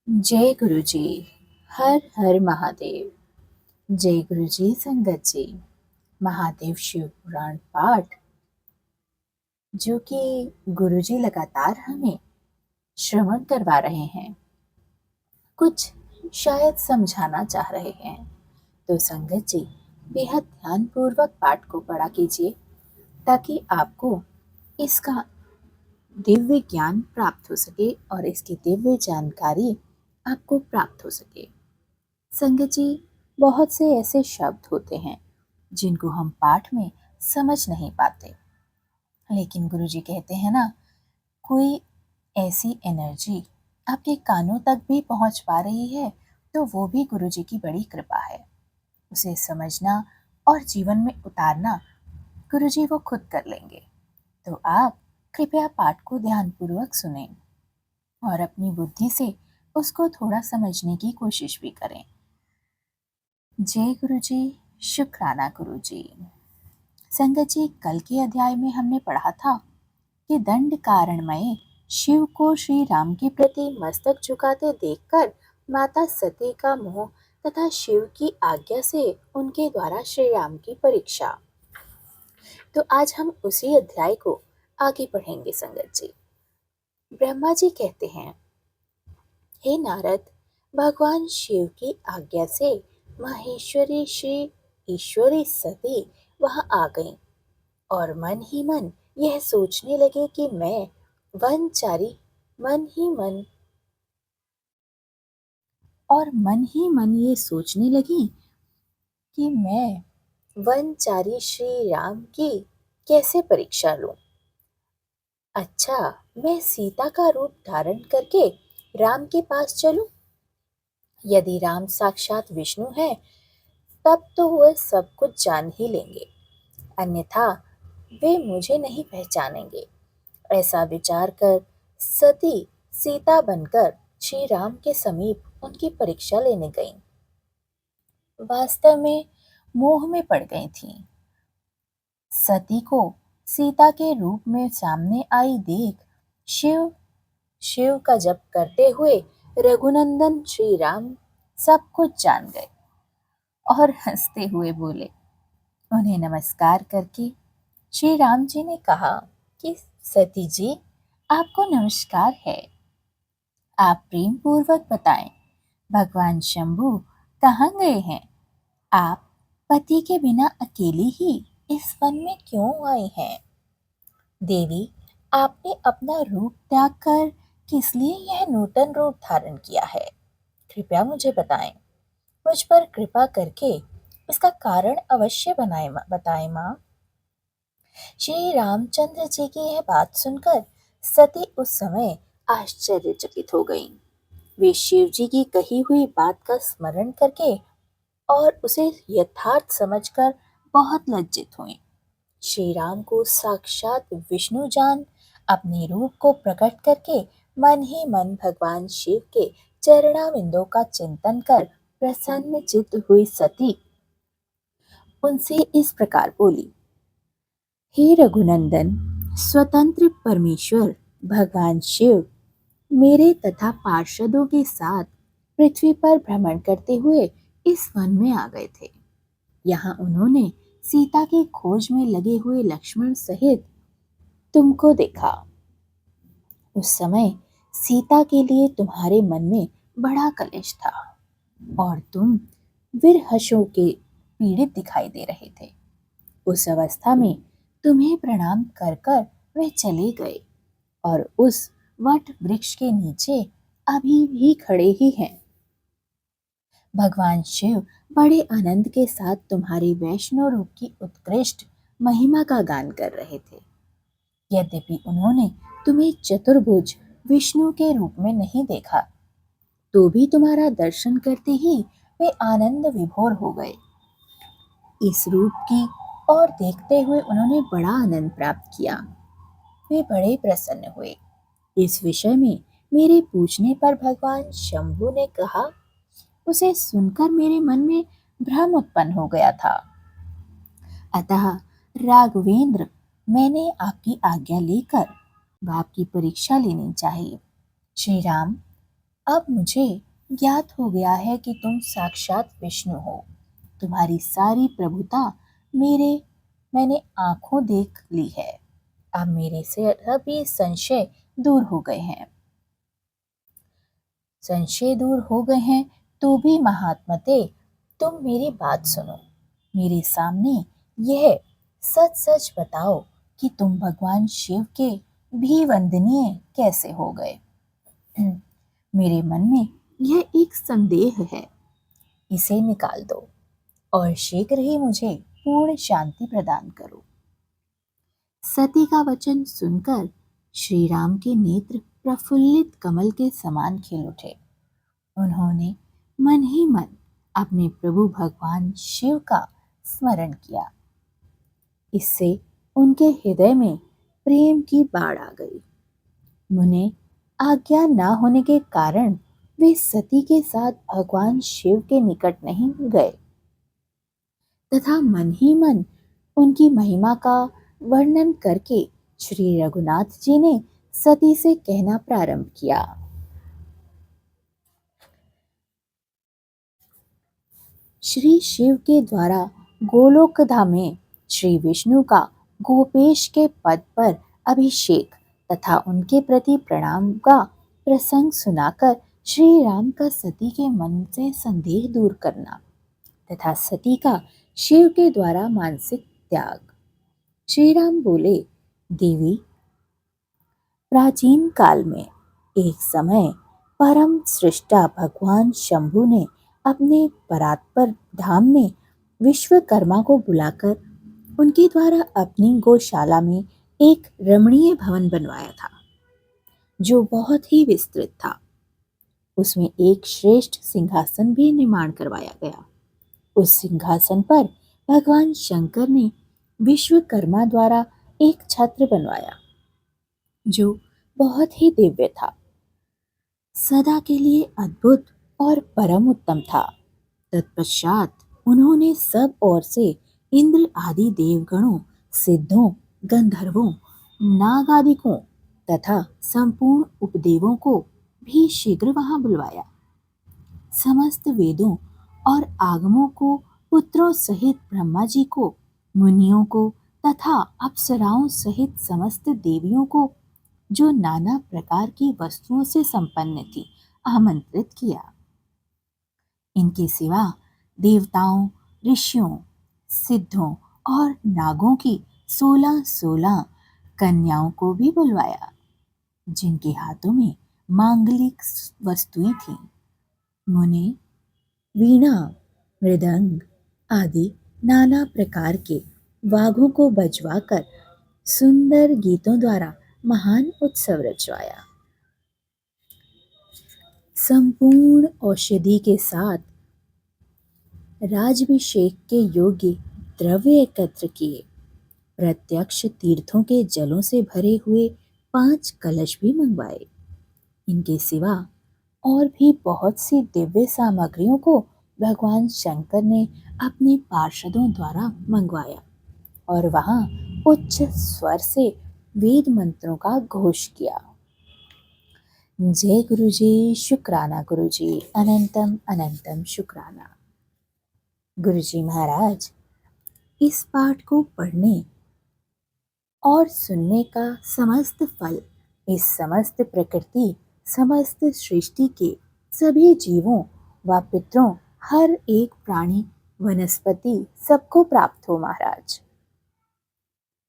जय गुरु जी। हर हर महादेव। जय गुरु जी संगत जी। महादेव शिव पुराण पाठ जो कि गुरु जी लगातार हमें श्रवण करवा रहे हैं, कुछ शायद समझाना चाह रहे हैं। तो संगत जी बेहद ध्यान पूर्वक पाठ को पढ़ा कीजिए ताकि आपको इसका दिव्य ज्ञान प्राप्त हो सके और इसकी दिव्य जानकारी आपको प्राप्त हो सके। संगत जी, बहुत से ऐसे शब्द होते हैं जिनको हम पाठ में समझ नहीं पाते, लेकिन गुरुजी कहते हैं ना, कोई ऐसी एनर्जी आपके कानों तक भी पहुंच पा रही है तो वो भी गुरुजी की बड़ी कृपा है। उसे समझना और जीवन में उतारना गुरुजी वो खुद कर लेंगे। तो आप कृपया पाठ को ध्यानपूर्वक सुनें और अपनी बुद्धि से उसको थोड़ा समझने की कोशिश भी करें। जय गुरु जी, शुक्राना गुरु जी। संगत जी, कल के अध्याय में हमने पढ़ा था कि दंड कारणमय शिव को श्री राम के प्रति मस्तक झुकाते देखकर माता सती का मोह तथा शिव की आज्ञा से उनके द्वारा श्री राम की परीक्षा। तो आज हम उसी अध्याय को आगे पढ़ेंगे संगत जी। ब्रह्मा जी कहते हैं, हे नारद, भगवान शिव की आज्ञा से माहेश्वरी श्री ईश्वरी सती वहां आ गईं और मन ही मन यह सोचने लगे कि मैं वनचारी मन ही मन और मन ही मन ये सोचने लगी कि मैं वनचारी श्री राम की कैसे परीक्षा लूं। अच्छा, मैं सीता का रूप धारण करके राम के पास चलूं। यदि राम साक्षात विष्णु है तब तो वह सब कुछ जान ही लेंगे, अन्यथा वे मुझे नहीं पहचानेंगे। ऐसा विचार कर सती सीता बनकर श्री राम के समीप उनकी परीक्षा लेने गईं। वास्तव में मोह में पड़ गई थीं। सती को सीता के रूप में सामने आई देख शिव शिव का जप करते हुए रघुनंदन श्री राम सब कुछ जान गए और हंसते हुए बोले। उन्हें नमस्कार करके श्री राम जी ने कहा कि सती जी, आपको नमस्कार है। आप प्रेम पूर्वक बताएं, भगवान शंभु कहाँ गए हैं? आप पति के बिना अकेली ही इस वन में क्यों आई हैं? देवी, आपने अपना रूप त्याग कर किस लिए यह नूतन रूप धारण किया है? कृपया मुझे बताएं। मुझ पर कृपा करके इसका कारण अवश्य बताएं माँ। श्री रामचंद्र जी की यह बात सुनकर सती उस समय आश्चर्यचकित हो गईं। वे शिव जी की कही हुई बात का स्मरण करके और उसे यथार्थ समझकर बहुत लज्जित हुईं। श्री राम को साक्षात विष्णु जान अपने रूप को प्रकट करके मन ही मन भगवान शिव के चरणाविंदों का चिंतन कर प्रसन्न चित्त हुई सती उनसे इस प्रकार बोली। हे रघुनंदन, स्वतंत्र परमेश्वर भगवान शिव मेरे तथा पार्षदों के साथ पृथ्वी पर भ्रमण करते हुए इस वन में आ गए थे। यहाँ उन्होंने सीता की खोज में लगे हुए लक्ष्मण सहित तुमको देखा। उस समय सीता के लिए तुम्हारे मन में बड़ा कलेश था और तुम विरहशों के पीड़ित दिखाई दे रहे थे। उस अवस्था में तुम्हें प्रणाम कर कर वे चले गए और उस वट वृक्ष के नीचे अभी भी खड़े ही हैं। भगवान शिव बड़े आनंद के साथ तुम्हारी वैष्णव रूप की उत्कृष्ट महिमा का गान कर रहे थे। यद्यपि उन्होंने तुम्हें चतुर्भुज विष्णु के रूप में नहीं देखा, तो भी तुम्हारा दर्शन करते ही वे आनंद विभोर हो गए। इस रूप की और देखते हुए उन्होंने बड़ा आनंद प्राप्त किया। वे बड़े प्रसन्न हुए। इस विषय में मेरे पूछने पर भगवान शंभु ने कहा, उसे सुनकर मेरे मन में भ्रम उत्पन्न हो गया था। अतः राघवेंद्र, मैंने आपकी आज्ञा लेकर आपकी परीक्षा लेनी चाहिए। श्री राम, अब मुझे ज्ञात हो गया है कि तुम साक्षात विष्णु हो। तुम्हारी सारी प्रभुता मेरे मैंने आंखों देख ली है। अब मेरे से सभी संशय दूर हो गए हैं। तो भी महात्मते, तुम मेरी बात सुनो। मेरे सामने यह सच सच बताओ कि तुम भगवान शिव के भी वंदनीय कैसे हो गए। मेरे मन में यह एक संदेह है, इसे निकाल दो और शीघ्र ही मुझे पूर्ण शांति प्रदान करो। सती का वचन सुनकर श्री राम के नेत्र प्रफुल्लित कमल के समान खिल उठे। उन्होंने मन ही मन अपने प्रभु भगवान शिव का स्मरण किया। इससे उनके हृदय में प्रेम की बाढ़ आ गई। मुने आज्ञा न होने के कारण वे सती के साथ भगवान शिव के निकट नहीं गए तथा मन ही मन उनकी महिमा का वर्णन करके श्री रघुनाथ जी ने सती से कहना प्रारंभ किया। श्री शिव के द्वारा गोलोक धाम में श्री विष्णु का गोपेश के पद पर अभिषेक तथा उनके प्रति प्रणाम का प्रसंग सुनाकर श्री राम का सती के मन से संदेह दूर करना तथा सती का शिव के द्वारा मानसिक त्याग। श्री राम बोले, देवी, प्राचीन काल में एक समय परम सृष्टा भगवान शंभु ने अपने परात्पर धाम में विश्वकर्मा को बुलाकर उनके द्वारा अपनी गौशाला में एक रमणीय भवन बनवाया था, जो बहुत ही विस्तृत था। उसमें एक श्रेष्ठ सिंहासन भी निर्माण करवाया गया। उस सिंहासन पर भगवान शंकर ने विश्वकर्मा द्वारा एक छत्र बनवाया, जो बहुत ही दिव्य था, सदा के लिए अद्भुत और परम उत्तम था। तत्पश्चात उन्होंने सब ओर से इंद्र आदि देवगणों, सिद्धों, गंधर्वों, नागादिकों तथा संपूर्ण उपदेवों को भी शीघ्र वहां बुलवाया। समस्त वेदों और आगमों को, पुत्रों सहित ब्रह्मा जी को, मुनियों को तथा अप्सराओं सहित समस्त देवियों को, जो नाना प्रकार की वस्तुओं से संपन्न थी, आमंत्रित किया। इनके सिवा देवताओं, ऋषियों, सिद्धों और नागों की 16 कन्याओं को भी बुलवाया, जिनके हाथों में मांगलिक वस्तुएं थीं। मुने वीणा, मृदंग आदि नाना प्रकार के वाद्यों को बजवाकर सुंदर गीतों द्वारा महान उत्सव रचवाया। संपूर्ण औषधि के साथ राजभिषेक के योग्य द्रव्य एकत्र किए। प्रत्यक्ष तीर्थों के जलों से भरे हुए 5 कलश भी मंगवाए। इनके सिवा और भी बहुत सी दिव्य सामग्रियों को भगवान शंकर ने अपने पार्षदों द्वारा मंगवाया और वहां उच्च स्वर से वेद मंत्रों का घोष किया। जय गुरु जी, शुक्राना गुरु जी, अनंतम अनंतम शुक्राना। गुरु जी महाराज, इस पाठ को पढ़ने और सुनने का समस्त फल इस समस्त प्रकृति, समस्त सृष्टि के सभी जीवों व पितरों, हर एक प्राणी, वनस्पति सबको प्राप्त हो महाराज।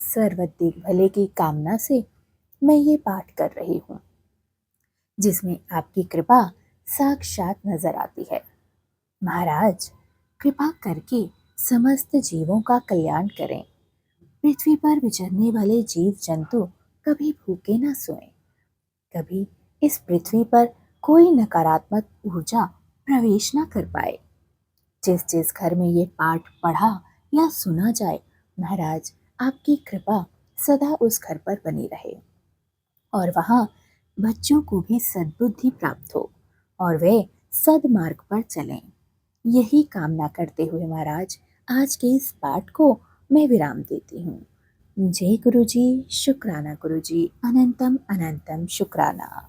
सर्वदिक भले की कामना से मैं ये पाठ कर रही हूँ, जिसमें आपकी कृपा साक्षात नजर आती है। महाराज, कृपा करके समस्त जीवों का कल्याण करें। पृथ्वी पर विचरने वाले जीव जंतु कभी भूखे न सोएं। कभी इस पृथ्वी पर कोई नकारात्मक ऊर्जा प्रवेश न कर पाए। जिस जिस घर में ये पाठ पढ़ा या सुना जाए, महाराज आपकी कृपा सदा उस घर पर बनी रहे और वहाँ बच्चों को भी सद्बुद्धि प्राप्त हो और वे सदमार्ग पर चलें। यही कामना करते हुए महाराज आज के इस पाठ को मैं विराम देती हूँ। जय गुरु जी, शुक्राना गुरु जी, अनंतम अनंतम शुक्राना।